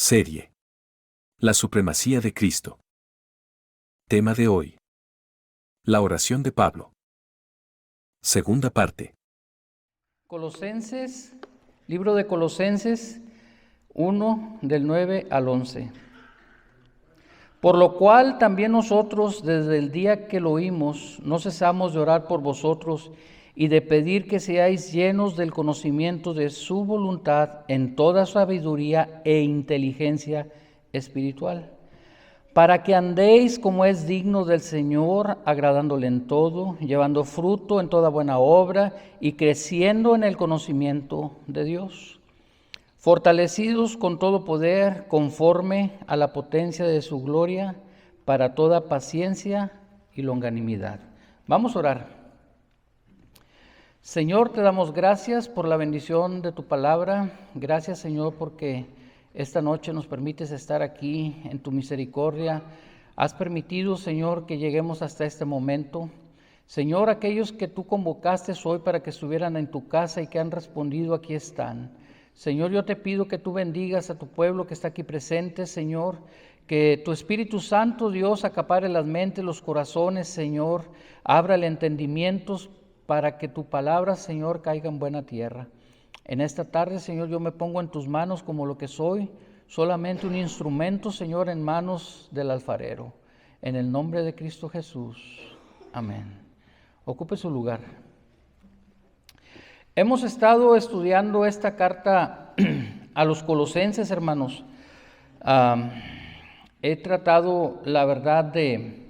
Serie. La supremacía de Cristo. Tema de hoy. La oración de Pablo. Segunda parte. Colosenses, libro de Colosenses 1, del 9 al 11. Por lo cual también nosotros, desde el día que lo oímos, no cesamos de orar por vosotros y de pedir que seáis llenos del conocimiento de su voluntad en toda sabiduría e inteligencia espiritual, para que andéis como es digno del Señor, agradándole en todo, llevando fruto en toda buena obra y creciendo en el conocimiento de Dios, fortalecidos con todo poder conforme a la potencia de su gloria, para toda paciencia y longanimidad. Vamos a orar. Señor, te damos gracias por la bendición de tu palabra. Gracias, Señor, porque esta noche nos permites estar aquí en tu misericordia. Has permitido, Señor, que lleguemos hasta este momento. Señor, aquellos que tú convocaste hoy para que estuvieran en tu casa y que han respondido, aquí están. Señor, yo te pido que tú bendigas a tu pueblo que está aquí presente, Señor, que tu Espíritu Santo, Dios, acapare las mentes, los corazones, Señor, abra el entendimiento para que tu palabra, Señor, caiga en buena tierra. En esta tarde, Señor, yo me pongo en tus manos como lo que soy, solamente un instrumento, Señor, en manos del alfarero. En el nombre de Cristo Jesús. Amén. Ocupe su lugar. Hemos estado estudiando esta carta a los Colosenses, hermanos. He tratado, la verdad, de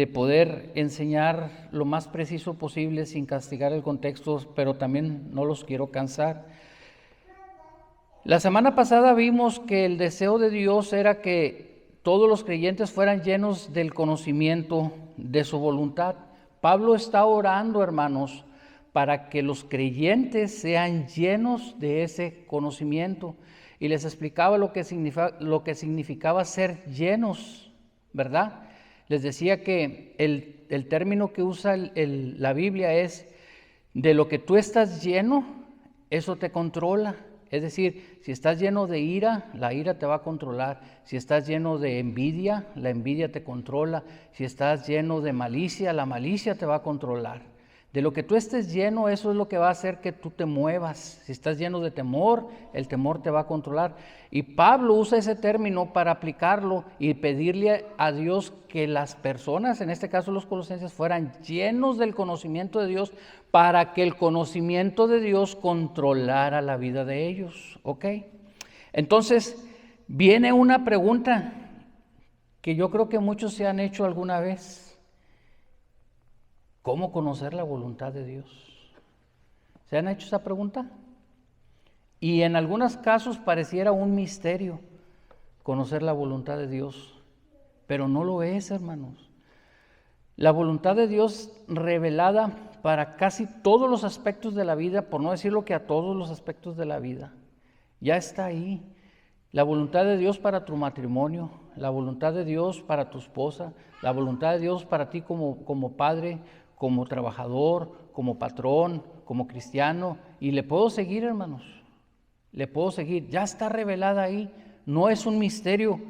poder enseñar lo más preciso posible sin castigar el contexto, pero también no los quiero cansar. La semana pasada vimos que el deseo de Dios era que todos los creyentes fueran llenos del conocimiento de su voluntad. Pablo está orando, hermanos, para que los creyentes sean llenos de ese conocimiento. Y les explicaba lo que significaba ser llenos, ¿verdad? Les decía que el término que usa la Biblia es: de lo que tú estás lleno, eso te controla. Es decir, si estás lleno de ira, la ira te va a controlar. Si estás lleno de envidia, la envidia te controla. Si estás lleno de malicia, la malicia te va a controlar. De lo que tú estés lleno, eso es lo que va a hacer que tú te muevas. Si estás lleno de temor, el temor te va a controlar. Y Pablo usa ese término para aplicarlo y pedirle a Dios que las personas, en este caso los colosenses, fueran llenos del conocimiento de Dios, para que el conocimiento de Dios controlara la vida de ellos. ¿Ok? Entonces, viene una pregunta que yo creo que muchos se han hecho alguna vez. ¿Cómo conocer la voluntad de Dios? ¿Se han hecho esa pregunta? Y en algunos casos pareciera un misterio conocer la voluntad de Dios, pero no lo es, hermanos. La voluntad de Dios revelada para casi todos los aspectos de la vida, por no decirlo que a todos los aspectos de la vida, ya está ahí. La voluntad de Dios para tu matrimonio, la voluntad de Dios para tu esposa, la voluntad de Dios para ti como padre, como trabajador, como patrón, como cristiano. Y le puedo seguir, hermanos, le puedo seguir. Ya está revelada ahí, no es un misterio.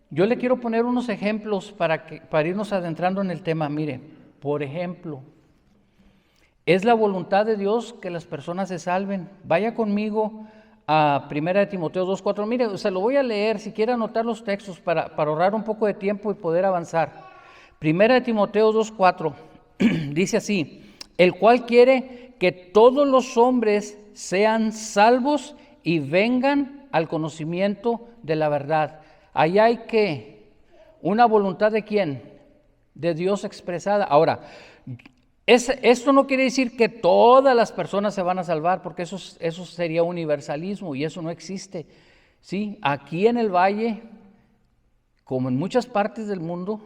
Yo le quiero poner unos ejemplos para irnos adentrando en el tema. Mire, por ejemplo, es la voluntad de Dios que las personas se salven. Vaya conmigo a 1 Timoteo 2:4. Mire, se lo voy a leer, si quiere anotar los textos para ahorrar un poco de tiempo y poder avanzar. 1 Timoteo 2:4 dice así: el cual quiere que todos los hombres sean salvos y vengan al conocimiento de la verdad. Ahí hay que una voluntad ¿de quién? De Dios expresada. Ahora, esto no quiere decir que todas las personas se van a salvar, porque eso sería universalismo y eso no existe. ¿Sí? Aquí en el valle, como en muchas partes del mundo,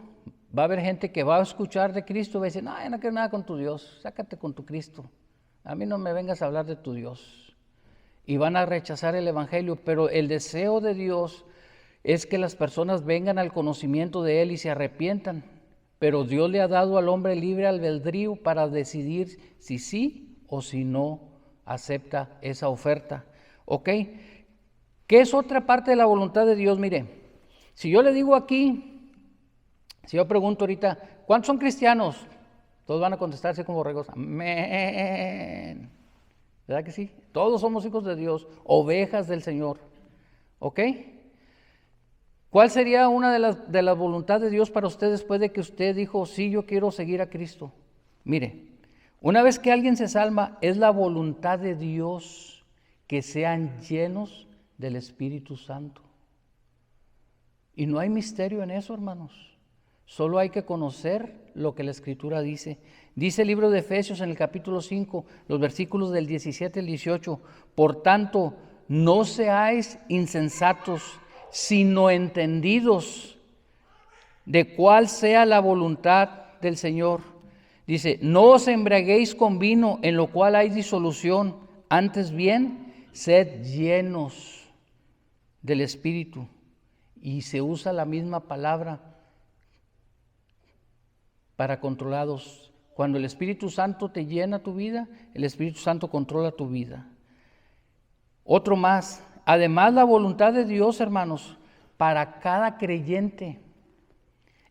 va a haber gente que va a escuchar de Cristo y va a decir: no, yo no quiero nada con tu Dios, sácate con tu Cristo, a mí no me vengas a hablar de tu Dios. Y van a rechazar el evangelio, pero el deseo de Dios es que las personas vengan al conocimiento de Él y se arrepientan. Pero Dios le ha dado al hombre libre albedrío para decidir si sí o si no acepta esa oferta. ¿Ok? ¿Qué es otra parte de la voluntad de Dios? Mire, si yo le digo aquí, si yo pregunto ahorita, ¿cuántos son cristianos? Todos van a contestarse como borregos, amén. ¿Verdad que sí? Todos somos hijos de Dios, ovejas del Señor. ¿Ok? ¿Cuál sería una de las voluntades de Dios para usted después de que usted dijo, sí, yo quiero seguir a Cristo? Mire, una vez que alguien se salva, es la voluntad de Dios que sean llenos del Espíritu Santo. Y no hay misterio en eso, hermanos. Solo hay que conocer lo que la Escritura dice. Dice el libro de Efesios en el capítulo 5, los versículos del 17 al 18. Por tanto, no seáis insensatos, sino entendidos de cuál sea la voluntad del Señor. Dice, no os embriaguéis con vino, en lo cual hay disolución, antes bien, sed llenos del Espíritu. Y se usa la misma palabra para controlados. Cuando el Espíritu Santo te llena tu vida, el Espíritu Santo controla tu vida. Otro más, además la voluntad de Dios, hermanos, para cada creyente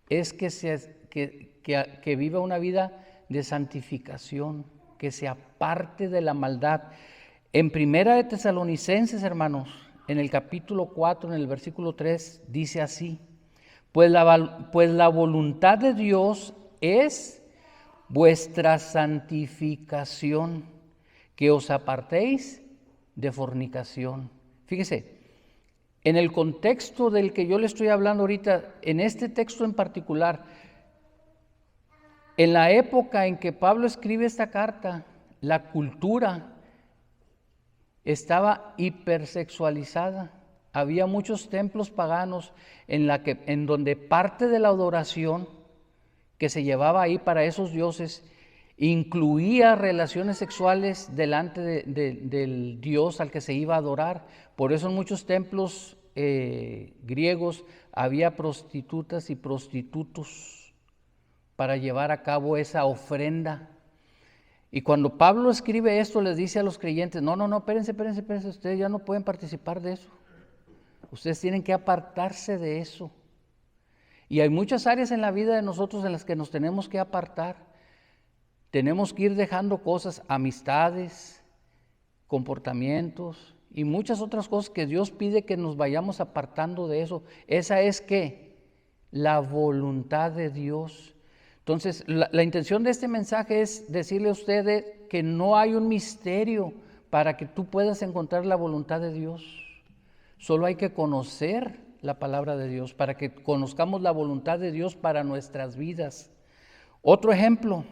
es que viva una vida de santificación, que se aparte de la maldad. En Primera de Tesalonicenses, hermanos, en el capítulo 4, en el versículo 3, dice así, pues la voluntad de Dios es vuestra santificación, que os apartéis de fornicación. Fíjese, en el contexto del que yo le estoy hablando ahorita, en este texto en particular, en la época en que Pablo escribe esta carta, la cultura estaba hipersexualizada. Había muchos templos paganos en donde parte de la adoración que se llevaba ahí para esos dioses incluía relaciones sexuales delante del dios al que se iba a adorar. Por eso en muchos templos griegos había prostitutas y prostitutos para llevar a cabo esa ofrenda. Y cuando Pablo escribe esto, les dice a los creyentes, no, espérense, ustedes ya no pueden participar de eso. Ustedes tienen que apartarse de eso. Y hay muchas áreas en la vida de nosotros en las que nos tenemos que apartar. Tenemos que ir dejando cosas, amistades, comportamientos y muchas otras cosas que Dios pide que nos vayamos apartando de eso. Esa es ¿qué? La voluntad de Dios. Entonces, la intención de este mensaje es decirle a ustedes que no hay un misterio para que tú puedas encontrar la voluntad de Dios. Solo hay que conocer la palabra de Dios para que conozcamos la voluntad de Dios para nuestras vidas. Otro ejemplo.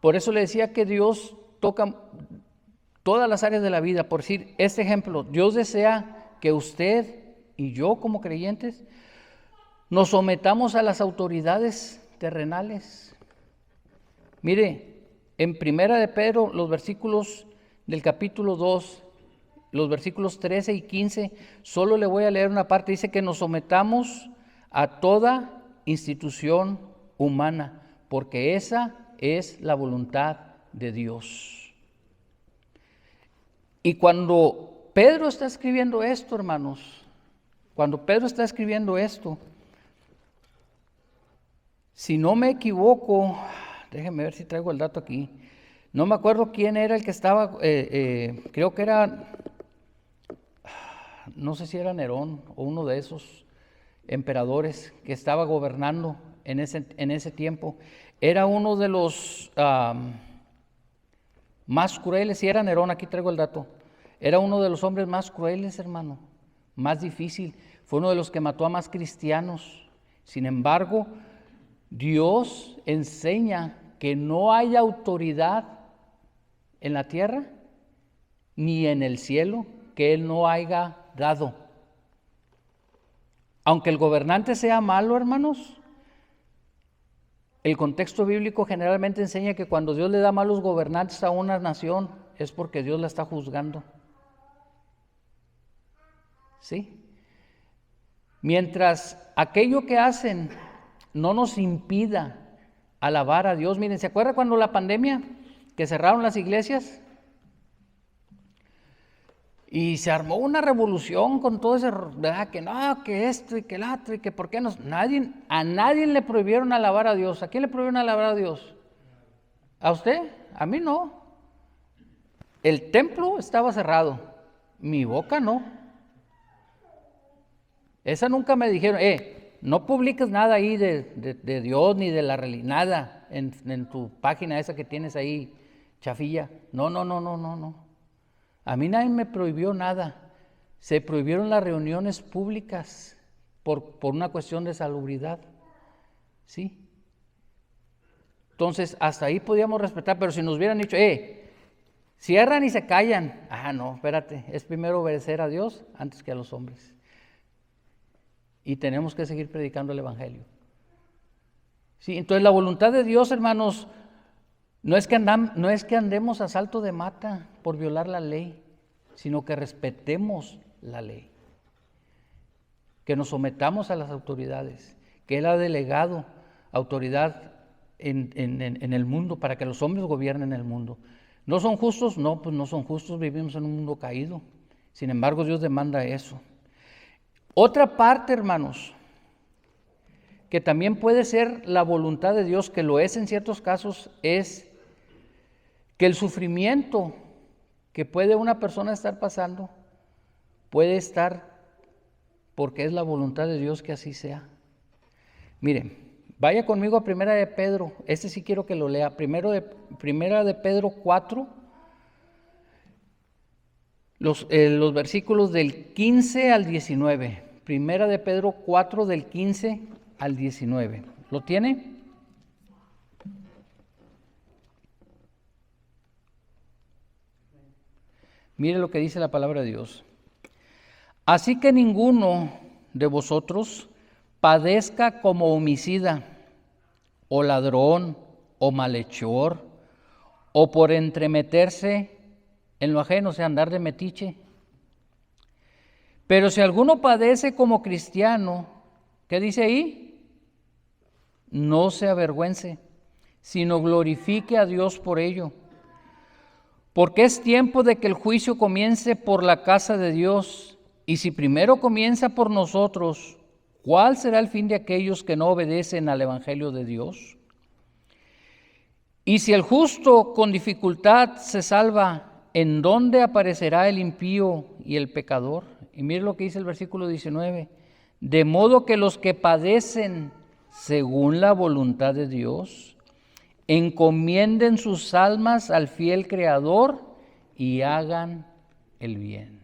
Por eso le decía que Dios toca todas las áreas de la vida. Por decir, este ejemplo, Dios desea que usted y yo como creyentes nos sometamos a las autoridades terrenales. Mire, en Primera de Pedro, los versículos del capítulo 2, los versículos 13 y 15, solo le voy a leer una parte. Dice que nos sometamos a toda institución humana, porque esa es la voluntad de Dios. Y cuando Pedro está escribiendo esto, hermanos, si no me equivoco, déjenme ver si traigo el dato aquí, no me acuerdo quién era el que estaba, creo que era, no sé si era Nerón o uno de esos emperadores que estaba gobernando en ese tiempo. Era uno de los más crueles, si era Nerón, aquí traigo el dato. Era uno de los hombres más crueles, hermano, más difícil. Fue uno de los que mató a más cristianos. Sin embargo, Dios enseña que no hay autoridad en la tierra ni en el cielo que Él no haya dado. Aunque el gobernante sea malo, hermanos, el contexto bíblico generalmente enseña que cuando Dios le da malos gobernantes a una nación es porque Dios la está juzgando. ¿Sí? Mientras aquello que hacen no nos impida alabar a Dios. Miren, ¿se acuerda cuando la pandemia que cerraron las iglesias? Y se armó una revolución con todo ese, ¿verdad? Que no, que esto y que el otro y que por qué no. A nadie le prohibieron alabar a Dios. ¿A quién le prohibieron alabar a Dios? ¿A usted? A mí no. El templo estaba cerrado. Mi boca no. Esa nunca me dijeron, no publiques nada ahí de Dios ni de la religión, nada en tu página esa que tienes ahí, chafilla. No. A mí nadie me prohibió nada. Se prohibieron las reuniones públicas por una cuestión de salubridad. ¿Sí? Entonces, hasta ahí podíamos respetar, pero si nos hubieran dicho, cierran y se callan. No, espérate, es primero obedecer a Dios antes que a los hombres. Y tenemos que seguir predicando el Evangelio. Sí, entonces la voluntad de Dios, hermanos, no es que andemos a salto de mata por violar la ley, sino que respetemos la ley, que nos sometamos a las autoridades, que Él ha delegado autoridad en el mundo para que los hombres gobiernen el mundo. ¿No son justos? No, pues no son justos, vivimos en un mundo caído. Sin embargo, Dios demanda eso. Otra parte, hermanos, que también puede ser la voluntad de Dios, que lo es en ciertos casos, es que el sufrimiento que puede una persona estar pasando, puede estar porque es la voluntad de Dios que así sea. Miren, vaya conmigo a Primera de Pedro, este sí quiero que lo lea, Primera de Pedro 4, los versículos del 15 al 19. Primera de Pedro 4, del 15 al 19. ¿Lo tiene? Mire lo que dice la palabra de Dios. Así que ninguno de vosotros padezca como homicida, o ladrón, o malhechor, o por entremeterse en lo ajeno, o sea, andar de metiche. Pero si alguno padece como cristiano, ¿qué dice ahí? No se avergüence, sino glorifique a Dios por ello. Porque es tiempo de que el juicio comience por la casa de Dios, y si primero comienza por nosotros, ¿cuál será el fin de aquellos que no obedecen al Evangelio de Dios? Y si el justo con dificultad se salva, ¿en dónde aparecerá el impío y el pecador? Y mire lo que dice el versículo 19. De modo que los que padecen según la voluntad de Dios, encomienden sus almas al fiel Creador y hagan el bien.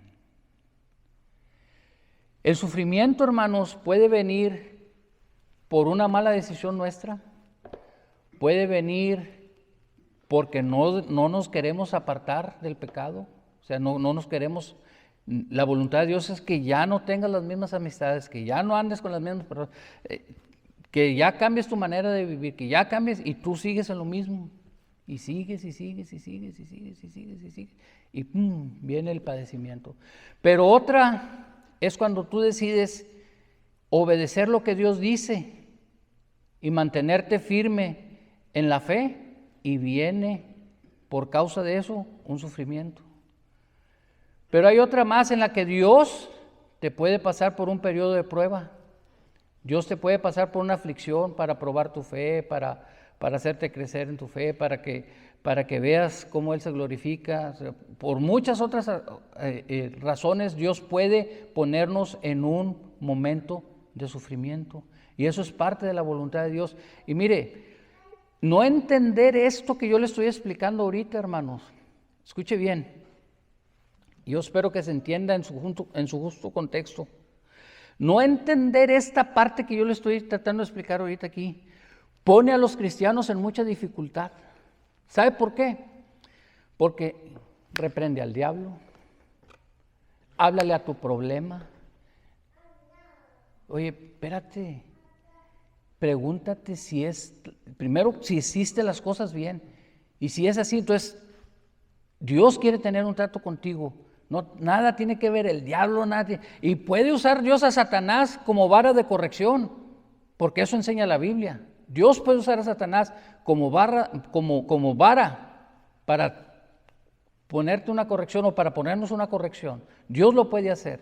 El sufrimiento, hermanos, puede venir por una mala decisión nuestra, puede venir porque no nos queremos apartar del pecado, o sea, no nos queremos. La voluntad de Dios es que ya no tengas las mismas amistades, que ya no andes con las mismas personas, que ya cambies tu manera de vivir, que ya cambies y tú sigues en lo mismo. Y sigues, y viene el padecimiento. Pero otra es cuando tú decides obedecer lo que Dios dice y mantenerte firme en la fe, y viene por causa de eso un sufrimiento. Pero hay otra más en la que Dios te puede pasar por un periodo de prueba. Dios te puede pasar por una aflicción para probar tu fe, para hacerte crecer en tu fe, para que veas cómo Él se glorifica. O sea, por muchas otras razones Dios puede ponernos en un momento de sufrimiento. Y eso es parte de la voluntad de Dios. Y mire, no entender esto que yo le estoy explicando ahorita, hermanos, escuche bien. Yo espero que se entienda en su justo contexto. No entender esta parte que yo le estoy tratando de explicar ahorita aquí pone a los cristianos en mucha dificultad. ¿Sabe por qué? Porque reprende al diablo, háblale a tu problema. Oye, espérate, pregúntate primero si hiciste las cosas bien. Y si es así, entonces Dios quiere tener un trato contigo. No, nada tiene que ver el diablo, y puede usar Dios a Satanás como vara de corrección, porque eso enseña la Biblia. Dios puede usar a Satanás como vara para ponerte una corrección o para ponernos una corrección. Dios lo puede hacer.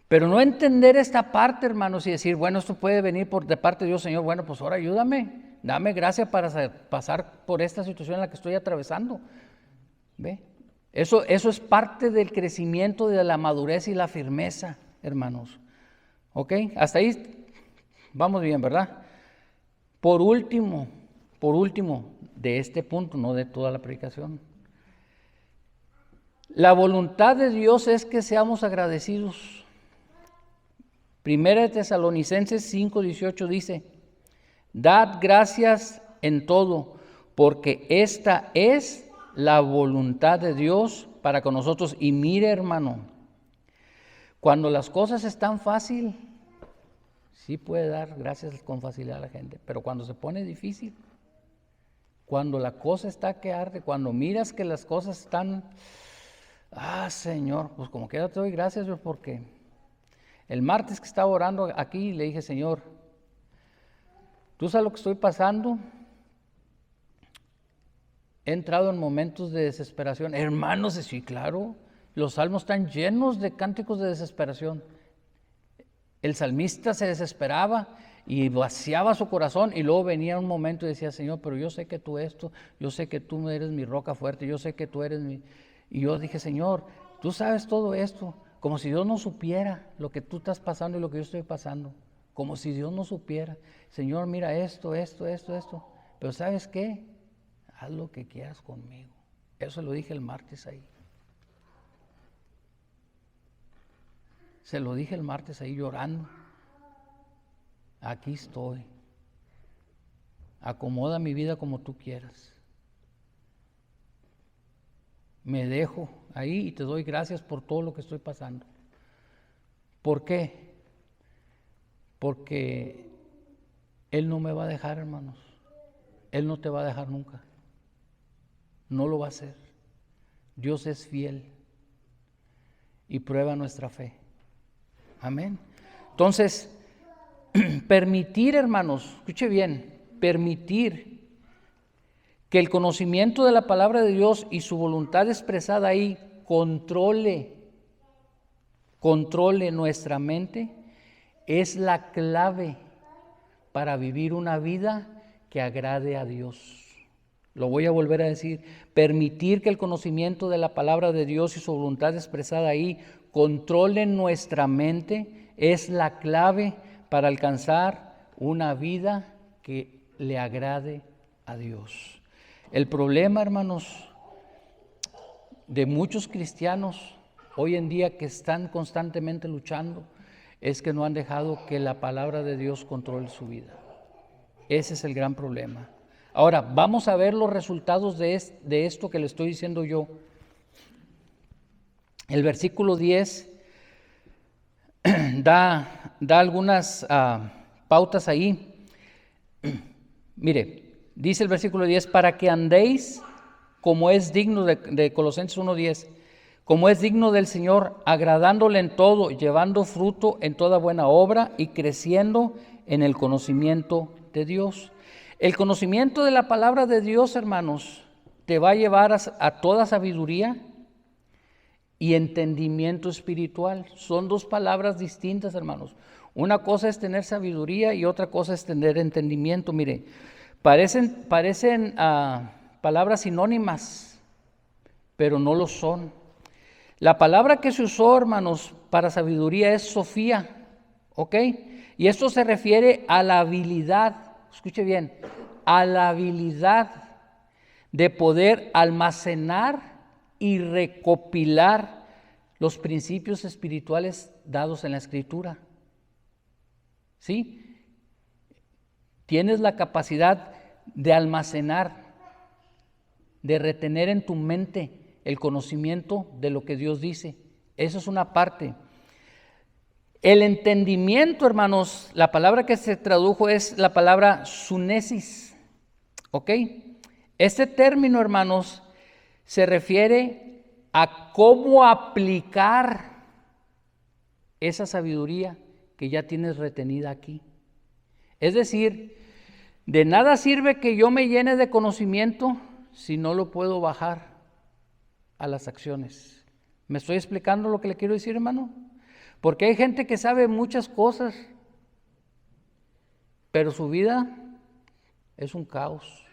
Pero no entender esta parte, hermanos, y decir, bueno, esto puede venir de parte de Dios, Señor, bueno, pues ahora ayúdame, dame gracia para pasar por esta situación en la que estoy atravesando. ¿Ve? Eso es parte del crecimiento, de la madurez y la firmeza, hermanos. ¿Ok? Hasta ahí vamos bien, ¿verdad? Por último, de este punto, no de toda la predicación. La voluntad de Dios es que seamos agradecidos. Primera de Tesalonicenses 5:18 dice, dad gracias en todo, porque esta es la voluntad de Dios para con nosotros. Y mire, hermano, cuando las cosas están fácil, sí puede dar gracias con facilidad a la gente, pero cuando se pone difícil, cuando la cosa está que arde, cuando miras que las cosas están, Señor, pues como quiera te doy gracias, Dios, porque el martes que estaba orando aquí le dije, Señor, tú sabes lo que estoy pasando. He entrado en momentos de desesperación. Hermanos, sí, claro, los salmos están llenos de cánticos de desesperación. El salmista se desesperaba y vaciaba su corazón y luego venía un momento y decía, Señor, pero yo sé que tú esto, yo sé que tú eres mi roca fuerte, yo sé que tú eres mi... Y yo dije, Señor, tú sabes todo esto, como si Dios no supiera lo que tú estás pasando y lo que yo estoy pasando, como si Dios no supiera. Señor, mira esto. Pero ¿sabes qué? Haz lo que quieras conmigo. Eso lo dije el martes ahí. Se lo dije el martes ahí llorando. Aquí estoy. Acomoda mi vida como tú quieras. Me dejo ahí y te doy gracias por todo lo que estoy pasando. ¿Por qué? Porque Él no me va a dejar, hermanos. Él no te va a dejar nunca. No lo va a hacer. Dios es fiel y prueba nuestra fe. Amén. Entonces, permitir, hermanos, escuche bien, permitir que el conocimiento de la palabra de Dios y su voluntad expresada ahí controle nuestra mente, es la clave para vivir una vida que agrade a Dios. Lo voy a volver a decir, permitir que el conocimiento de la palabra de Dios y su voluntad expresada ahí controle nuestra mente es la clave para alcanzar una vida que le agrade a Dios. El problema, hermanos, de muchos cristianos hoy en día que están constantemente luchando es que no han dejado que la palabra de Dios controle su vida. Ese es el gran problema. Ahora, vamos a ver los resultados de esto que le estoy diciendo yo. El versículo 10 da algunas pautas ahí. Mire, dice el versículo 10, para que andéis como es digno de Colosenses 1:10, como es digno del Señor, agradándole en todo, llevando fruto en toda buena obra y creciendo en el conocimiento de Dios. El conocimiento de la palabra de Dios, hermanos, te va a llevar a toda sabiduría y entendimiento espiritual. Son dos palabras distintas, hermanos. Una cosa es tener sabiduría y otra cosa es tener entendimiento. Mire, parecen palabras sinónimas, pero no lo son. La palabra que se usó, hermanos, para sabiduría es Sofía, ¿ok? Y esto se refiere a la habilidad, escuche bien, a la habilidad de poder almacenar y recopilar los principios espirituales dados en la Escritura. ¿Sí? Tienes la capacidad de almacenar, de retener en tu mente el conocimiento de lo que Dios dice. Eso es una parte. El entendimiento, hermanos, la palabra que se tradujo es la palabra sunesis. ¿Ok? Este término, hermanos, se refiere a cómo aplicar esa sabiduría que ya tienes retenida aquí. Es decir, de nada sirve que yo me llene de conocimiento si no lo puedo bajar a las acciones. ¿Me estoy explicando lo que le quiero decir, hermano? Porque hay gente que sabe muchas cosas, pero su vida es un caos,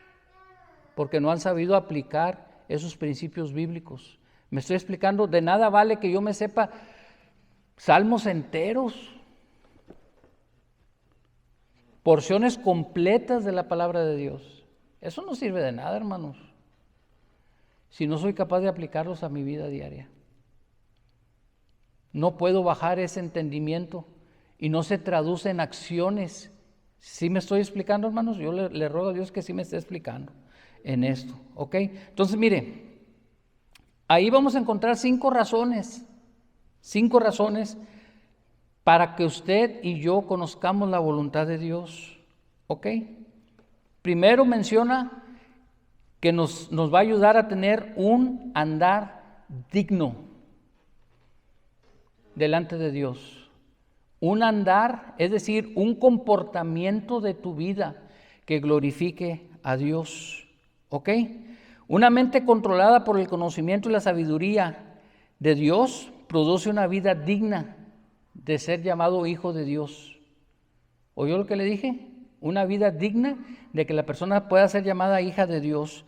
porque no han sabido aplicar esos principios bíblicos. Me estoy explicando, de nada vale que yo me sepa salmos enteros, porciones completas de la palabra de Dios. Eso no sirve de nada, hermanos, si no soy capaz de aplicarlos a mi vida diaria. No puedo bajar ese entendimiento y no se traduce en acciones. ¿Sí me estoy explicando, hermanos? Yo le ruego a Dios que sí me esté explicando en esto, ¿ok? Entonces, mire, ahí vamos a encontrar 5 razones para que usted y yo conozcamos la voluntad de Dios, ¿ok? Primero menciona que nos va a ayudar a tener un andar digno delante de Dios. Un andar, es decir, un comportamiento de tu vida que glorifique a Dios, ¿ok? Una mente controlada por el conocimiento y la sabiduría de Dios produce una vida digna de ser llamado hijo de Dios. ¿Oyó lo que le dije? Una vida digna de que la persona pueda ser llamada hija de Dios.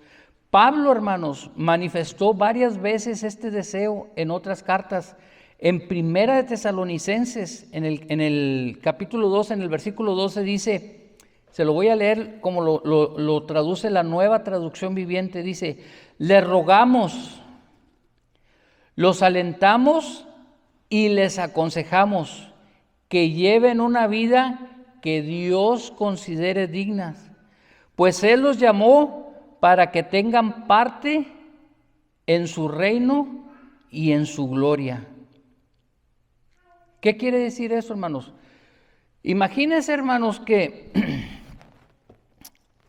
Pablo, hermanos, manifestó varias veces este deseo en otras cartas. En Primera de Tesalonicenses, en el capítulo 2, en el versículo 12 dice, se lo voy a leer como lo traduce la Nueva Traducción Viviente, dice, les rogamos, los alentamos y les aconsejamos que lleven una vida que Dios considere digna, pues Él los llamó para que tengan parte en su reino y en su gloria. ¿Qué quiere decir eso, hermanos? Imagínense, hermanos, que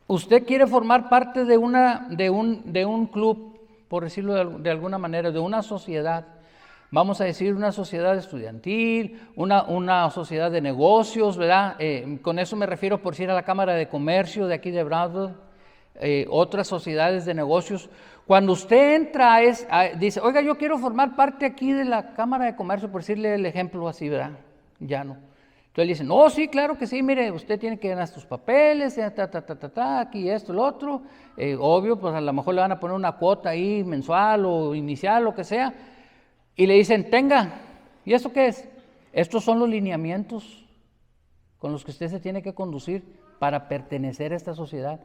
usted quiere formar parte de un club, por decirlo de alguna manera, de una sociedad. Vamos a decir una sociedad estudiantil, una sociedad de negocios, ¿verdad? Con eso me refiero por decir a la Cámara de Comercio de aquí de Brownsville, otras sociedades de negocios. Cuando usted entra, dice, oiga, yo quiero formar parte aquí de la Cámara de Comercio, por decirle el ejemplo así, ¿verdad? Ya no. Entonces le dicen, no, sí, claro que sí, mire, usted tiene que llenar sus papeles, aquí esto, lo otro. Obvio, pues a lo mejor le van a poner una cuota ahí mensual o inicial, lo que sea. Y le dicen, tenga, ¿y esto qué es? Estos son los lineamientos con los que usted se tiene que conducir para pertenecer a esta sociedad.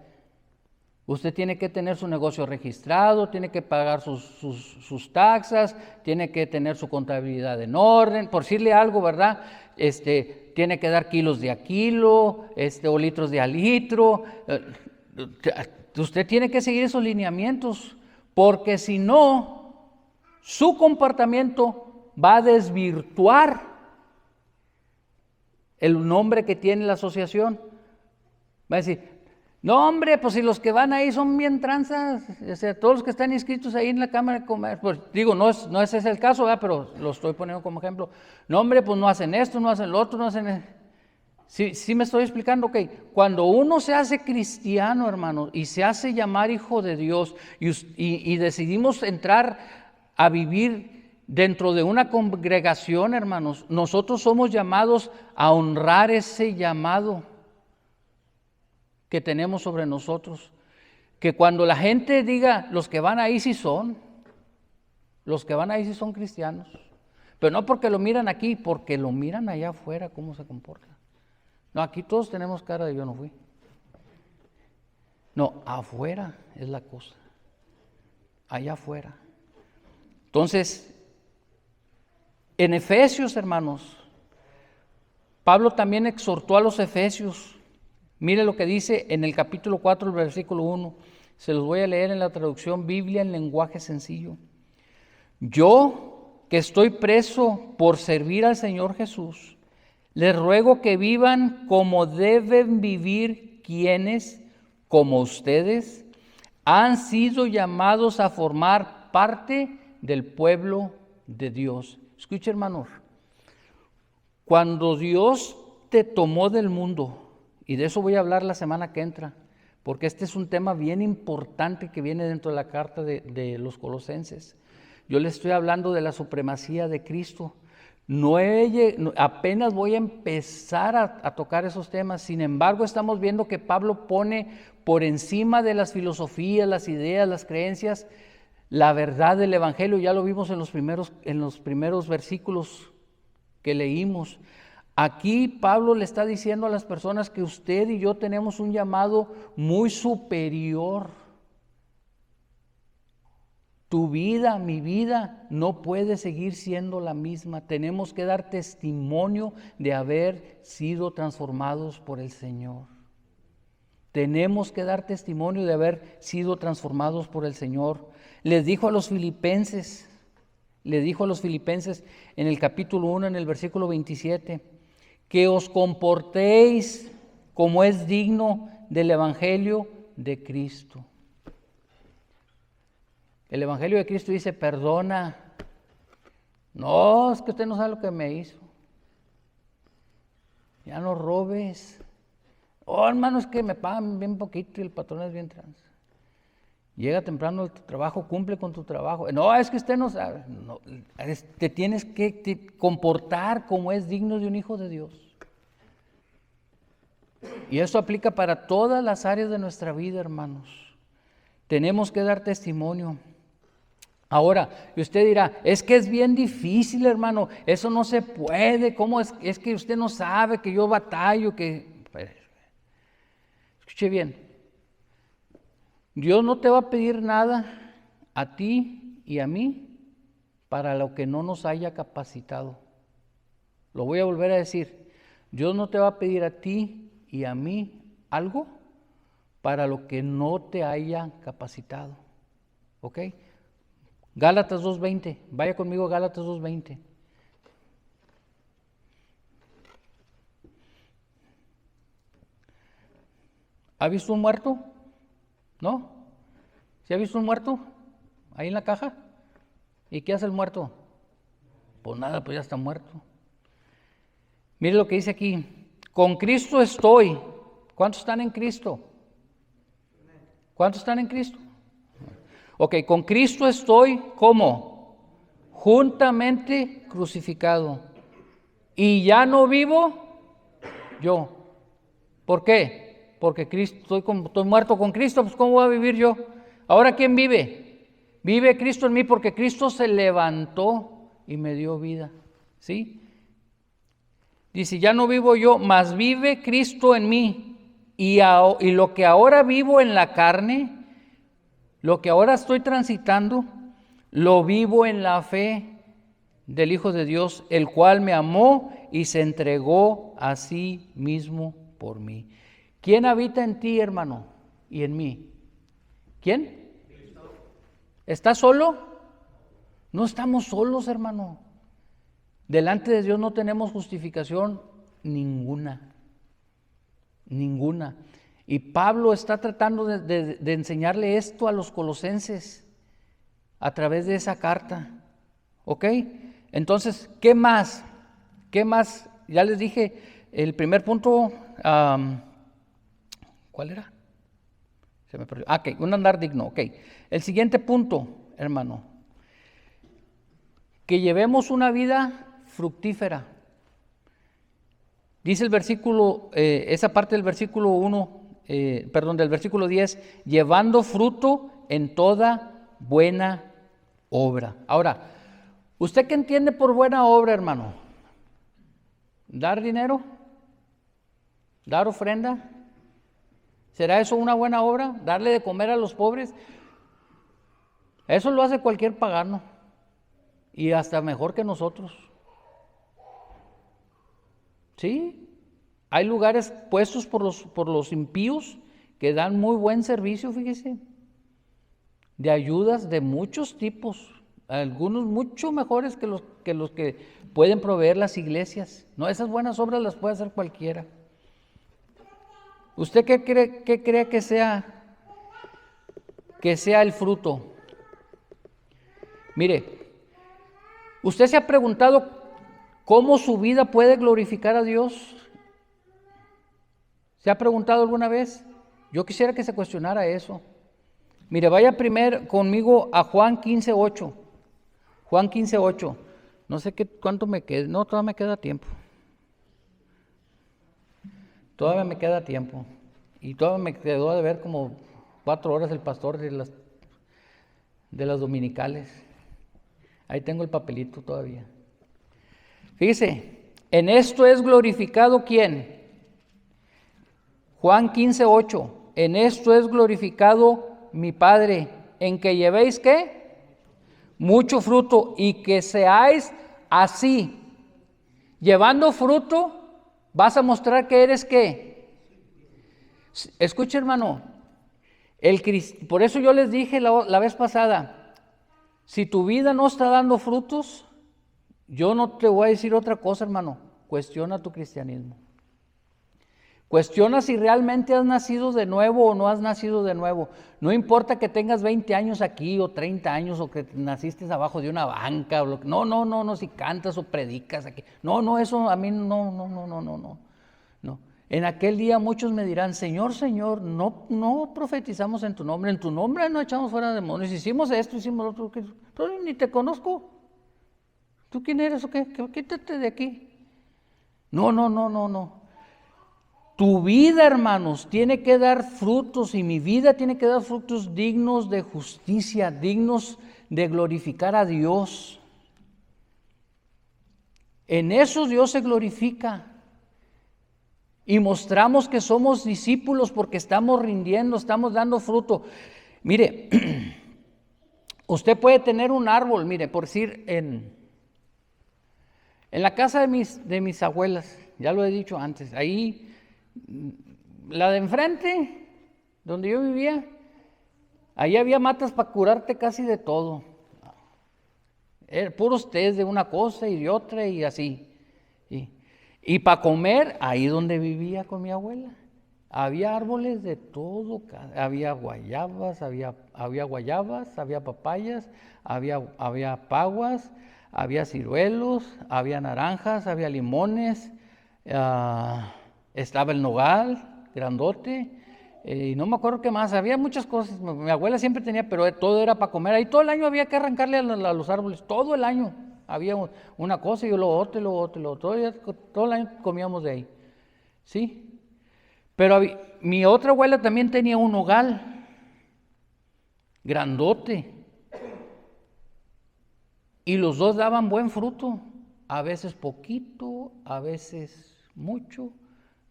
Usted tiene que tener su negocio registrado, tiene que pagar sus taxas, tiene que tener su contabilidad en orden, por decirle algo, ¿verdad? Tiene que dar kilos de a kilo, o litros de a litro. Usted tiene que seguir esos lineamientos, porque si no, su comportamiento va a desvirtuar el nombre que tiene la asociación. Va a decir, no, hombre, pues si los que van ahí son bien tranzas, o sea, todos los que están inscritos ahí en la Cámara de Comercio, pues digo, no es ese el caso, ¿verdad? Pero lo estoy poniendo como ejemplo. No, hombre, pues no hacen esto, no hacen lo otro, no hacen... Sí me estoy explicando, ok. Cuando uno se hace cristiano, hermano, y se hace llamar hijo de Dios, y decidimos entrar a vivir dentro de una congregación, hermanos, nosotros somos llamados a honrar ese llamado que tenemos sobre nosotros, que cuando la gente diga, los que van ahí sí son cristianos, pero no porque lo miran aquí, porque lo miran allá afuera, cómo se comporta. No, aquí todos tenemos cara de yo no fui. No, afuera es la cosa, allá afuera. Entonces, en Efesios, hermanos, Pablo también exhortó a los efesios. Mire lo que dice en el capítulo 4, el versículo 1. Se los voy a leer en la traducción Biblia en lenguaje sencillo. Yo, que estoy preso por servir al Señor Jesús, les ruego que vivan como deben vivir quienes, como ustedes, han sido llamados a formar parte del pueblo de Dios. Escuche, hermanos, cuando Dios te tomó del mundo, y de eso voy a hablar la semana que entra, porque este es un tema bien importante que viene dentro de la carta de los Colosenses. Yo le estoy hablando de la supremacía de Cristo. Apenas voy a empezar a tocar esos temas. Sin embargo, estamos viendo que Pablo pone por encima de las filosofías, las ideas, las creencias, la verdad del Evangelio. Ya lo vimos en los primeros versículos que leímos. Aquí Pablo le está diciendo a las personas que usted y yo tenemos un llamado muy superior. Tu vida, mi vida, no puede seguir siendo la misma. Tenemos que dar testimonio de haber sido transformados por el Señor. Tenemos que dar testimonio de haber sido transformados por el Señor. Les dijo a los filipenses en el capítulo 1, en el versículo 27, que os comportéis como es digno del Evangelio de Cristo. El Evangelio de Cristo dice, perdona. No, es que usted no sabe lo que me hizo. Ya no robes. Oh, hermano, es que me pagan bien poquito y el patrón es bien trans. Llega temprano al trabajo, cumple con tu trabajo. No, es que usted no sabe. No, te tienes que comportar como es digno de un hijo de Dios. Y eso aplica para todas las áreas de nuestra vida, hermanos. Tenemos que dar testimonio. Ahora, y usted dirá, es que es bien difícil, hermano, eso no se puede. ¿Cómo es que usted no sabe que yo batallo? Escuche bien, Dios no te va a pedir nada a ti y a mí para lo que no nos haya capacitado. Lo voy a volver a decir, Dios no te va a pedir a ti y a mí algo para lo que no te haya capacitado. ¿Ok? Gálatas 2:20, vaya conmigo a Gálatas 2:20. ¿Ha visto un muerto? ¿No? ¿Sí ha visto un muerto? Ahí en la caja. ¿Y qué hace el muerto? Pues nada, pues ya está muerto. Mire lo que dice aquí. Con Cristo estoy. ¿Cuántos están en Cristo? ¿Cuántos están en Cristo? Ok, con Cristo estoy, ¿cómo? Juntamente crucificado. Y ya no vivo yo. ¿Por qué? Porque Cristo, estoy muerto con Cristo, pues ¿cómo voy a vivir yo? Ahora, ¿quién vive? Vive Cristo en mí porque Cristo se levantó y me dio vida. ¿Sí? Dice, ya no vivo yo, mas vive Cristo en mí. Y lo que ahora vivo en la carne, lo que ahora estoy transitando, lo vivo en la fe del Hijo de Dios, el cual me amó y se entregó a sí mismo por mí. ¿Quién habita en ti, hermano, y en mí? ¿Quién? ¿Estás solo? No estamos solos, hermano. Delante de Dios no tenemos justificación ninguna. Ninguna. Y Pablo está tratando de enseñarle esto a los colosenses a través de esa carta. ¿Ok? Entonces, ¿qué más? ¿Qué más? Ya les dije, el primer punto, ¿cuál era? Se me perdió. Ok, un andar digno. Ok. El siguiente punto, hermano, que llevemos una vida fructífera. Dice el versículo, esa parte del versículo 1, del versículo 10, llevando fruto en toda buena obra. Ahora, ¿usted qué entiende por buena obra, hermano? ¿Dar dinero? ¿Dar ofrenda? ¿Será eso una buena obra? ¿Darle de comer a los pobres? Eso lo hace cualquier pagano y hasta mejor que nosotros. ¿Sí? Hay lugares puestos por los impíos que dan muy buen servicio, fíjese, de ayudas de muchos tipos, algunos mucho mejores que los que pueden proveer las iglesias. No, esas buenas obras las puede hacer cualquiera. ¿Usted qué cree que sea el fruto? Mire, ¿usted se ha preguntado cómo su vida puede glorificar a Dios? ¿Se ha preguntado alguna vez? Yo quisiera que se cuestionara eso. Mire, vaya primero conmigo a Juan 15:8. Juan 15:8. No sé cuánto me queda. No, todavía me queda tiempo. Todavía me queda tiempo. Y todavía me quedó de ver como 4 horas el pastor de las dominicales. Ahí tengo el papelito todavía. Fíjese, en esto es glorificado ¿quién? Juan 15:8. En esto es glorificado mi Padre, en que llevéis ¿qué? Mucho fruto y que seáis así. Llevando fruto, vas a mostrar que eres ¿qué? Escucha, hermano, por eso yo les dije la vez pasada, si tu vida no está dando frutos, yo no te voy a decir otra cosa, hermano. Cuestiona tu cristianismo. Cuestiona si realmente has nacido de nuevo o no has nacido de nuevo. No importa que tengas 20 años aquí o 30 años o que naciste abajo de una banca. No, si cantas o predicas aquí. No, eso a mí no. En aquel día muchos me dirán, Señor, Señor, no profetizamos en tu nombre no echamos fuera demonios, hicimos esto, hicimos lo otro. Entonces ni te conozco. ¿Tú quién eres o qué? Quítate de aquí. No. Tu vida, hermanos, tiene que dar frutos y mi vida tiene que dar frutos dignos de justicia, dignos de glorificar a Dios. En eso Dios se glorifica y mostramos que somos discípulos porque estamos rindiendo, estamos dando fruto. Mire, usted puede tener un árbol, mire, por decir, en la casa de mis abuelas, ya lo he dicho antes, ahí... La de enfrente, donde yo vivía, ahí había matas para curarte casi de todo. Puros tés de una cosa y de otra y así. Y para comer, ahí donde vivía con mi abuela, había árboles de todo. Había guayabas, había papayas, había paguas, había ciruelos, había naranjas, había limones. Estaba el nogal, grandote, y no me acuerdo qué más, había muchas cosas, mi abuela siempre tenía, pero todo era para comer, ahí todo el año había que arrancarle a los árboles, todo el año había una cosa y luego otro, todo el año comíamos de ahí, ¿sí? Pero mi otra abuela también tenía un nogal, grandote, y los dos daban buen fruto, a veces poquito, a veces mucho,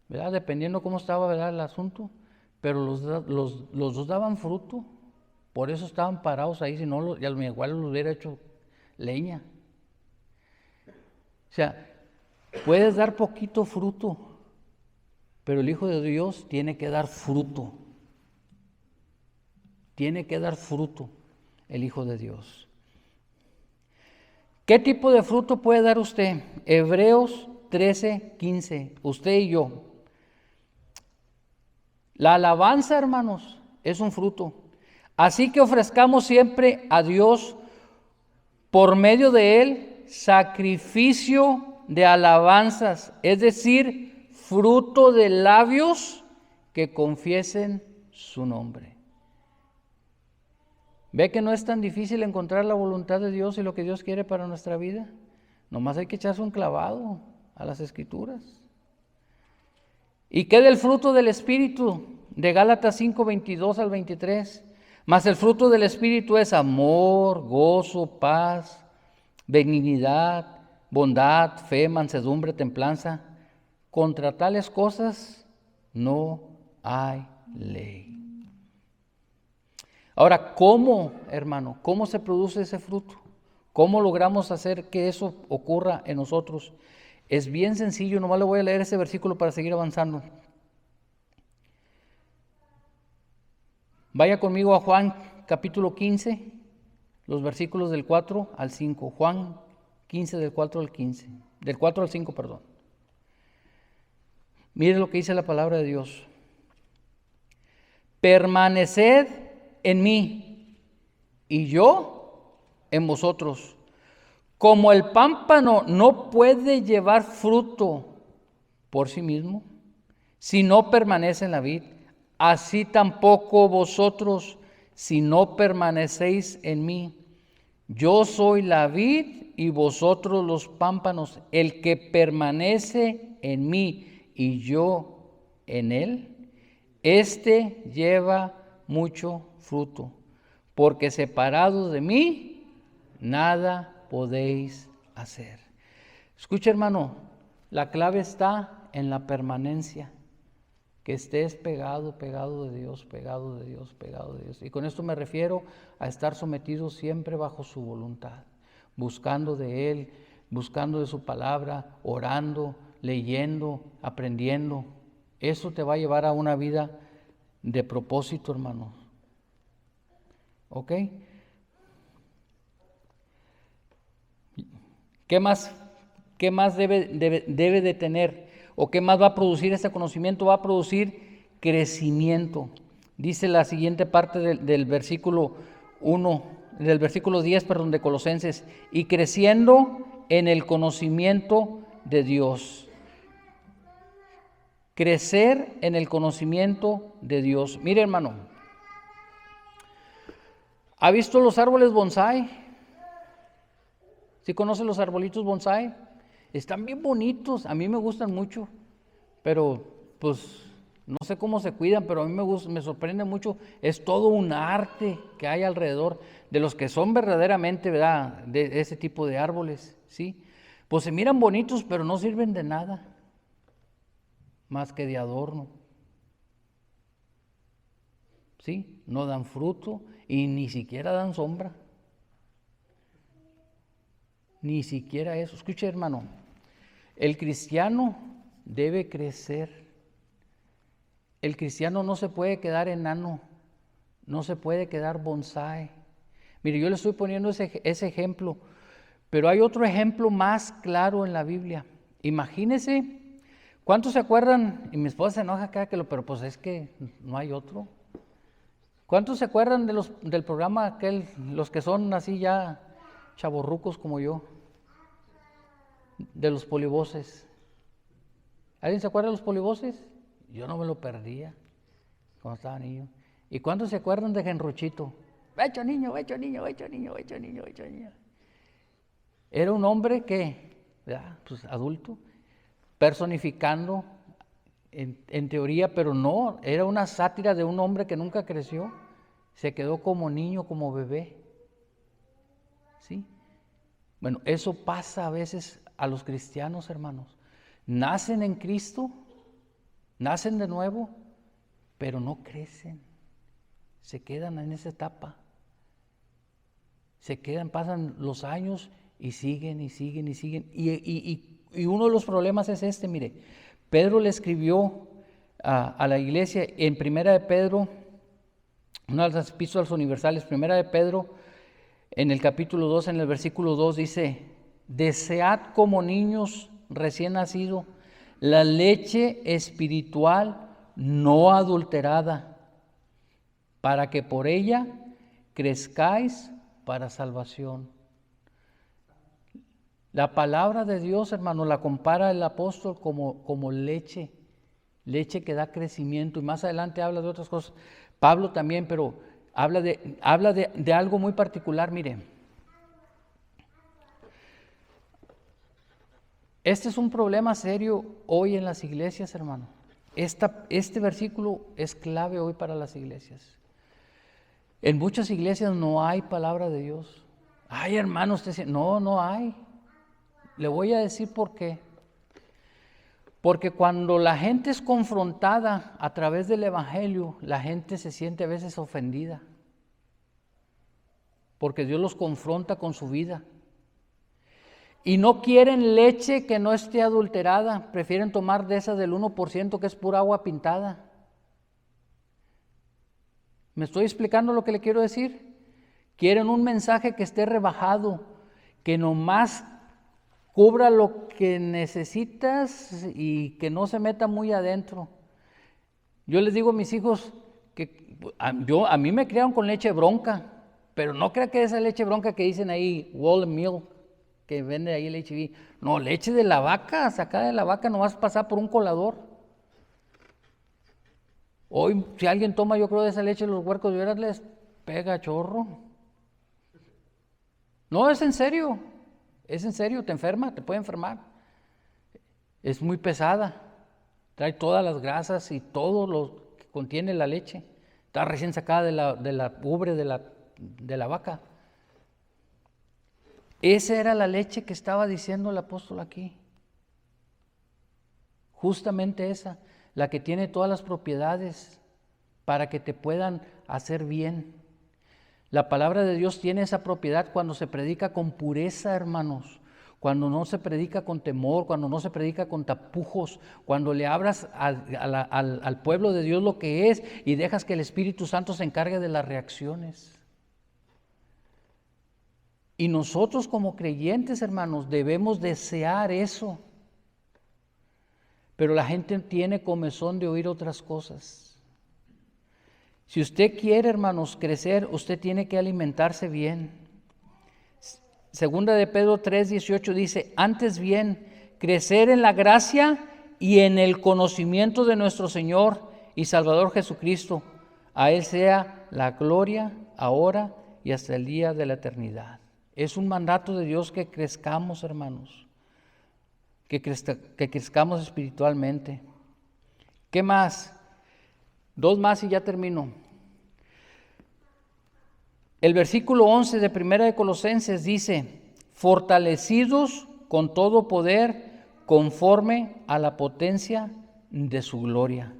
¿verdad? Dependiendo cómo estaba, ¿verdad?, el asunto, pero los dos daban fruto, por eso estaban parados ahí, si no, ya mi abuelo los hubiera hecho leña. O sea, puedes dar poquito fruto, pero el Hijo de Dios tiene que dar fruto. Tiene que dar fruto el Hijo de Dios. ¿Qué tipo de fruto puede dar usted? Hebreos 13:15, usted y yo. La alabanza, hermanos, es un fruto. Así que ofrezcamos siempre a Dios por medio de Él sacrificio de alabanzas, es decir, fruto de labios que confiesen su nombre. ¿Ve que no es tan difícil encontrar la voluntad de Dios y lo que Dios quiere para nuestra vida? Nomás hay que echarse un clavado a las Escrituras. ¿Y qué del fruto del Espíritu? De Gálatas 5:22 al 23. Mas el fruto del Espíritu es amor, gozo, paz, benignidad, bondad, fe, mansedumbre, templanza. Contra tales cosas no hay ley. Ahora, ¿cómo, hermano? ¿Cómo se produce ese fruto? ¿Cómo logramos hacer que eso ocurra en nosotros? Es bien sencillo, nomás le voy a leer ese versículo para seguir avanzando. Vaya conmigo a Juan capítulo 15, los versículos del 4 al 5. Juan 15 del 4 al 15, del 4 al 5, perdón. Mire lo que dice la palabra de Dios. Permaneced en mí y yo en vosotros. Como el pámpano no puede llevar fruto por sí mismo, si no permanece en la vid, así tampoco vosotros, si no permanecéis en mí. Yo soy la vid y vosotros los pámpanos. El que permanece en mí y yo en él, éste lleva mucho fruto, porque separados de mí, nada podéis hacer. Escucha, hermano, la clave está en la permanencia. Que estés pegado de Dios, pegado de Dios, pegado de Dios. Y con esto me refiero a estar sometido siempre bajo su voluntad, buscando de Él, buscando de su palabra, orando, leyendo, aprendiendo. Eso te va a llevar a una vida de propósito, hermanos. ¿Ok? ¿Qué más debe de tener? ¿O qué más va a producir este conocimiento? Va a producir crecimiento. Dice la siguiente parte del versículo 1, del versículo 10, perdón, de Colosenses, y creciendo en el conocimiento de Dios. Crecer en el conocimiento de Dios. Mire, hermano, ¿ha visto los árboles bonsái? ¿Sí conocen los arbolitos bonsái? Están bien bonitos, a mí me gustan mucho, pero pues no sé cómo se cuidan, pero a mí me sorprende mucho. Es todo un arte que hay alrededor de los que son verdaderamente, ¿verdad?, de ese tipo de árboles, ¿sí? Pues se miran bonitos, pero no sirven de nada, más que de adorno, ¿sí? No dan fruto y ni siquiera dan sombra. Ni siquiera eso. Escuche, hermano, el cristiano debe crecer. El cristiano no se puede quedar enano, no se puede quedar bonsái. Mire, yo le estoy poniendo ese ejemplo, pero hay otro ejemplo más claro en la Biblia. Imagínese, ¿cuántos se acuerdan? Y mi esposa se enoja acá, pero pues es que no hay otro. ¿Cuántos se acuerdan del programa aquel, los que son así ya chavorrucos como yo? De los polivoces. ¿Alguien se acuerda de los polivoces? Yo no me lo perdía cuando estaba niño. ¿Y cuántos se acuerdan de Genruchito? Hecho niño, hecho niño, hecho niño, hecho niño, hecho niño. Era un hombre que, pues adulto, personificando en teoría, pero no, era una sátira de un hombre que nunca creció. Se quedó como niño, como bebé. ¿Sí? Bueno, eso pasa a veces a los cristianos, hermanos. Nacen en Cristo, nacen de nuevo, pero no crecen. Se quedan en esa etapa. Se quedan, pasan los años y siguen y siguen y siguen. Y uno de los problemas es este, mire. Pedro le escribió a la iglesia en Primera de Pedro, una de las epístolas universales, Primera de Pedro, en el capítulo 2, en el versículo 2 dice: desead como niños recién nacidos la leche espiritual no adulterada, para que por ella crezcáis para salvación. La palabra de Dios, hermano, la compara el apóstol como leche que da crecimiento, y más adelante habla de otras cosas. Pablo también, pero habla de algo muy particular. Mire, este es un problema serio hoy en las iglesias, hermano. Este versículo es clave hoy para las iglesias. En muchas iglesias no hay palabra de Dios. Ay, hermano, usted dice, no hay. Le voy a decir por qué. Porque cuando la gente es confrontada a través del evangelio, la gente se siente a veces ofendida. Porque Dios los confronta con su vida. Y no quieren leche que no esté adulterada, prefieren tomar de esa del 1% que es pura agua pintada. ¿Me estoy explicando lo que le quiero decir? Quieren un mensaje que esté rebajado, que nomás cubra lo que necesitas y que no se meta muy adentro. Yo les digo a mis hijos que a mí me criaron con leche bronca, pero no crea que esa leche bronca que dicen ahí, Wall Milk, que vende ahí el HIV. No, leche de la vaca, sacada de la vaca, no vas a pasar por un colador. Hoy, si alguien toma, yo creo, de esa leche, los huercos de veras les pega chorro. No, es en serio, te enferma, te puede enfermar. Es muy pesada, trae todas las grasas y todo lo que contiene la leche. Está recién sacada de la ubre de la vaca. Esa era la leche que estaba diciendo el apóstol aquí. Justamente esa, la que tiene todas las propiedades para que te puedan hacer bien. La palabra de Dios tiene esa propiedad cuando se predica con pureza, hermanos. Cuando no se predica con temor, cuando no se predica con tapujos, cuando le abras al pueblo de Dios lo que es y dejas que el Espíritu Santo se encargue de las reacciones. Y nosotros como creyentes, hermanos, debemos desear eso. Pero la gente tiene comezón de oír otras cosas. Si usted quiere, hermanos, crecer, usted tiene que alimentarse bien. Segunda de Pedro 3:18 dice, antes bien, crecer en la gracia y en el conocimiento de nuestro Señor y Salvador Jesucristo. A Él sea la gloria ahora y hasta el día de la eternidad. Es un mandato de Dios que crezcamos, hermanos, que crezcamos espiritualmente. ¿Qué más? 2 más y ya termino. El versículo 11 de Primera de Colosenses dice, fortalecidos con todo poder conforme a la potencia de su gloria.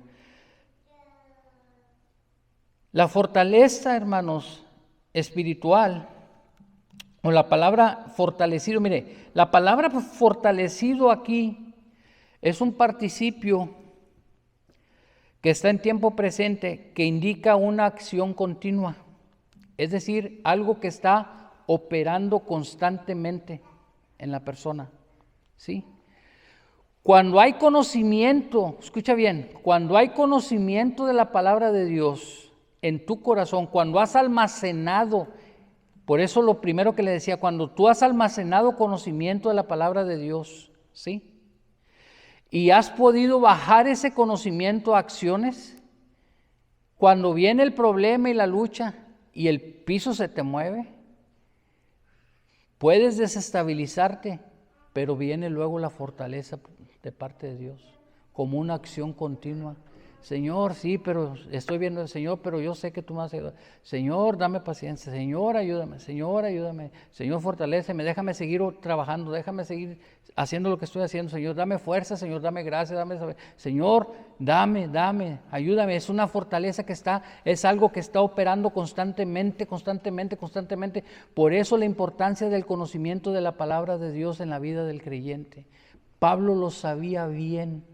La fortaleza, hermanos, espiritual, o la palabra fortalecido, mire, la palabra fortalecido aquí es un participio que está en tiempo presente que indica una acción continua, es decir, algo que está operando constantemente en la persona, ¿sí? Cuando hay conocimiento, escucha bien, cuando hay conocimiento de la palabra de Dios en tu corazón, cuando has almacenado, por eso lo primero que le decía, cuando tú has almacenado conocimiento de la palabra de Dios, ¿sí? Y has podido bajar ese conocimiento a acciones, cuando viene el problema y la lucha y el piso se te mueve, puedes desestabilizarte, pero viene luego la fortaleza de parte de Dios, como una acción continua. Señor, sí, pero estoy viendo, Señor, pero yo sé que tú me vas a ayudar. Señor, dame paciencia. Señor, ayúdame. Señor, ayúdame. Señor, fortaléceme. Déjame seguir trabajando. Déjame seguir haciendo lo que estoy haciendo. Señor, dame fuerza. Señor, dame gracia. Dame saber. Señor, dame, ayúdame. Es una fortaleza que es algo que está operando constantemente. Por eso la importancia del conocimiento de la palabra de Dios en la vida del creyente. Pablo lo sabía bien.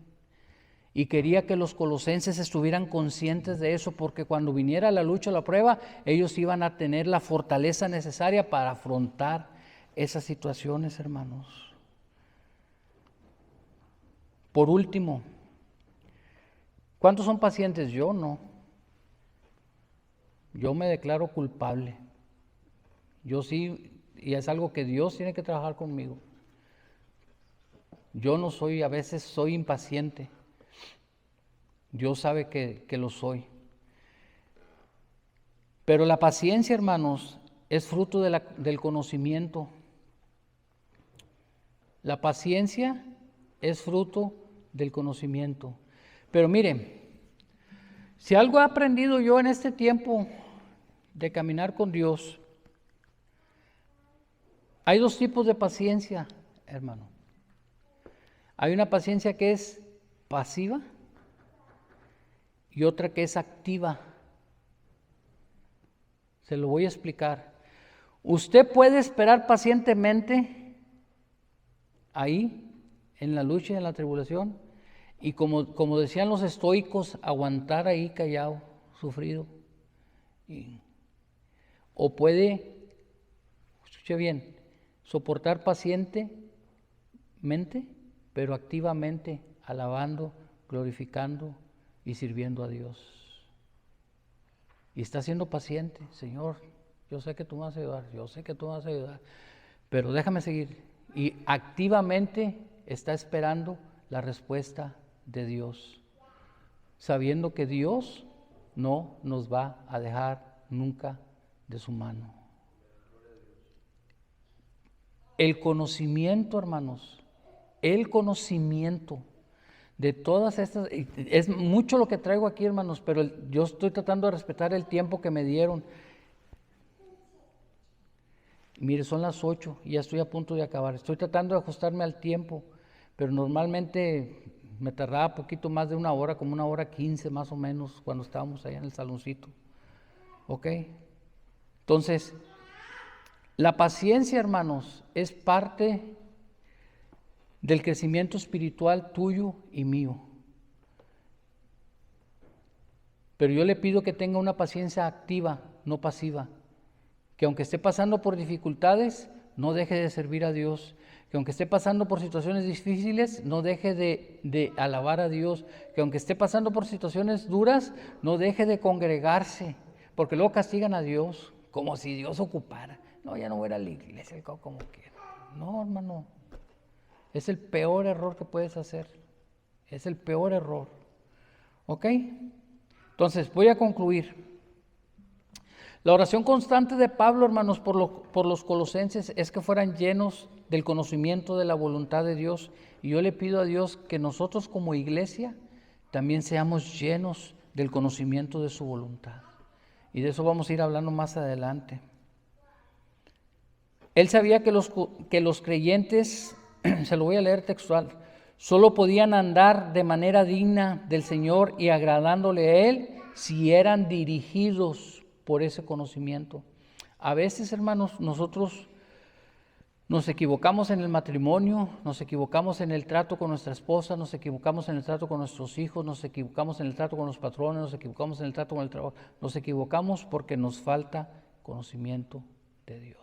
Y quería que los colosenses estuvieran conscientes de eso, porque cuando viniera la lucha o la prueba, ellos iban a tener la fortaleza necesaria para afrontar esas situaciones, hermanos. Por último, ¿cuántos son pacientes? Yo no. Yo me declaro culpable. Yo sí, y es algo que Dios tiene que trabajar conmigo. Yo no soy, a veces soy impaciente. Dios sabe que lo soy. Pero la paciencia, hermanos, es fruto del conocimiento. La paciencia es fruto del conocimiento. Pero mire, si algo he aprendido yo en este tiempo de caminar con Dios, hay 2 tipos de paciencia, hermano. Hay una paciencia que es pasiva y otra que es activa. Se lo voy a explicar. Usted puede esperar pacientemente ahí, en la lucha y en la tribulación, y como decían los estoicos, aguantar ahí callado, sufrido. O puede, escuche bien, soportar pacientemente, pero activamente, alabando, glorificando y sirviendo a Dios. Y está siendo paciente. Señor, yo sé que tú me vas a ayudar, pero déjame seguir. Y activamente está esperando la respuesta de Dios, sabiendo que Dios no nos va a dejar nunca de su mano. El conocimiento, hermanos, el conocimiento de todas estas, es mucho lo que traigo aquí, hermanos, pero yo estoy tratando de respetar el tiempo que me dieron. Mire, son las 8 y ya estoy a punto de acabar. Estoy tratando de ajustarme al tiempo, pero normalmente me tardaba poquito más de una hora, como 1:15 más o menos, cuando estábamos allá en el saloncito. ¿Ok? Entonces, la paciencia, hermanos, es parte del crecimiento espiritual tuyo y mío. Pero yo le pido que tenga una paciencia activa, no pasiva. Que aunque esté pasando por dificultades, no deje de servir a Dios. Que aunque esté pasando por situaciones difíciles, no deje de alabar a Dios. Que aunque esté pasando por situaciones duras, no deje de congregarse. Porque luego castigan a Dios, como si Dios ocupara. No, ya no voy a ir a la iglesia, como quiera. No, hermano. Es el peor error que puedes hacer. Es el peor error. ¿Ok? Entonces, voy a concluir. La oración constante de Pablo, hermanos, por los colosenses es que fueran llenos del conocimiento de la voluntad de Dios. Y yo le pido a Dios que nosotros como iglesia también seamos llenos del conocimiento de su voluntad. Y de eso vamos a ir hablando más adelante. Él sabía que los creyentes, se lo voy a leer textual, solo podían andar de manera digna del Señor y agradándole a Él si eran dirigidos por ese conocimiento. A veces, hermanos, nosotros nos equivocamos en el matrimonio, nos equivocamos en el trato con nuestra esposa, nos equivocamos en el trato con nuestros hijos, nos equivocamos en el trato con los patrones, nos equivocamos en el trato con el trabajo, nos equivocamos porque nos falta conocimiento de Dios.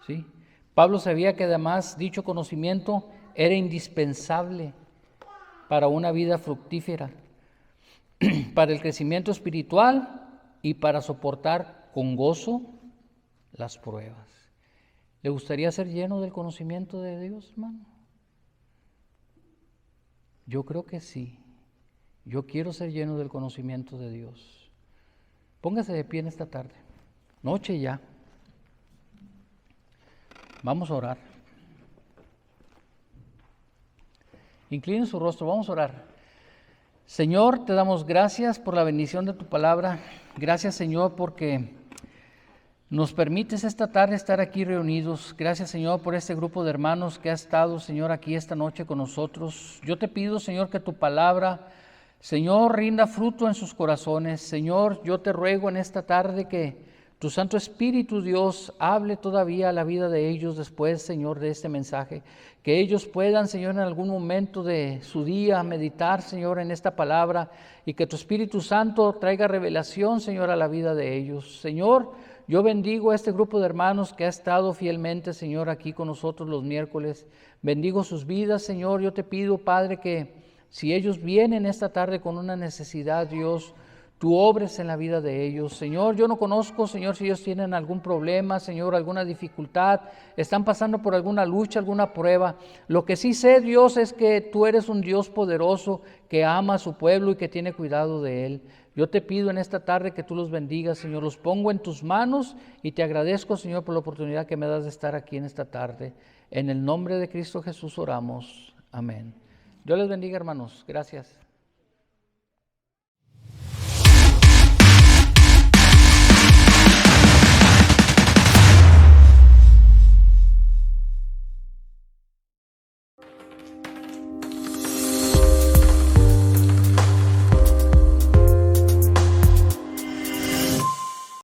¿Sí? Pablo sabía que además dicho conocimiento era indispensable para una vida fructífera, para el crecimiento espiritual y para soportar con gozo las pruebas. ¿Le gustaría ser lleno del conocimiento de Dios, hermano? Yo creo que sí. Yo quiero ser lleno del conocimiento de Dios. Póngase de pie en esta tarde. Noche ya. Vamos a orar. Incline su rostro, vamos a orar. Señor, te damos gracias por la bendición de tu palabra. Gracias, Señor, porque nos permites esta tarde estar aquí reunidos. Gracias, Señor, por este grupo de hermanos que ha estado, Señor, aquí esta noche con nosotros. Yo te pido, Señor, que tu palabra, Señor, rinda fruto en sus corazones. Señor, yo te ruego en esta tarde que tu Santo Espíritu, Dios, hable todavía a la vida de ellos después, Señor, de este mensaje. Que ellos puedan, Señor, en algún momento de su día meditar, Señor, en esta palabra y que tu Espíritu Santo traiga revelación, Señor, a la vida de ellos. Señor, yo bendigo a este grupo de hermanos que ha estado fielmente, Señor, aquí con nosotros los miércoles. Bendigo sus vidas, Señor. Yo te pido, Padre, que si ellos vienen esta tarde con una necesidad, Dios, tú obres en la vida de ellos. Señor, yo no conozco, Señor, si ellos tienen algún problema, Señor, alguna dificultad, están pasando por alguna lucha, alguna prueba. Lo que sí sé, Dios, es que tú eres un Dios poderoso que ama a su pueblo y que tiene cuidado de él. Yo te pido en esta tarde que tú los bendigas, Señor. Los pongo en tus manos y te agradezco, Señor, por la oportunidad que me das de estar aquí en esta tarde. En el nombre de Cristo Jesús oramos. Amén. Dios les bendiga, hermanos. Gracias.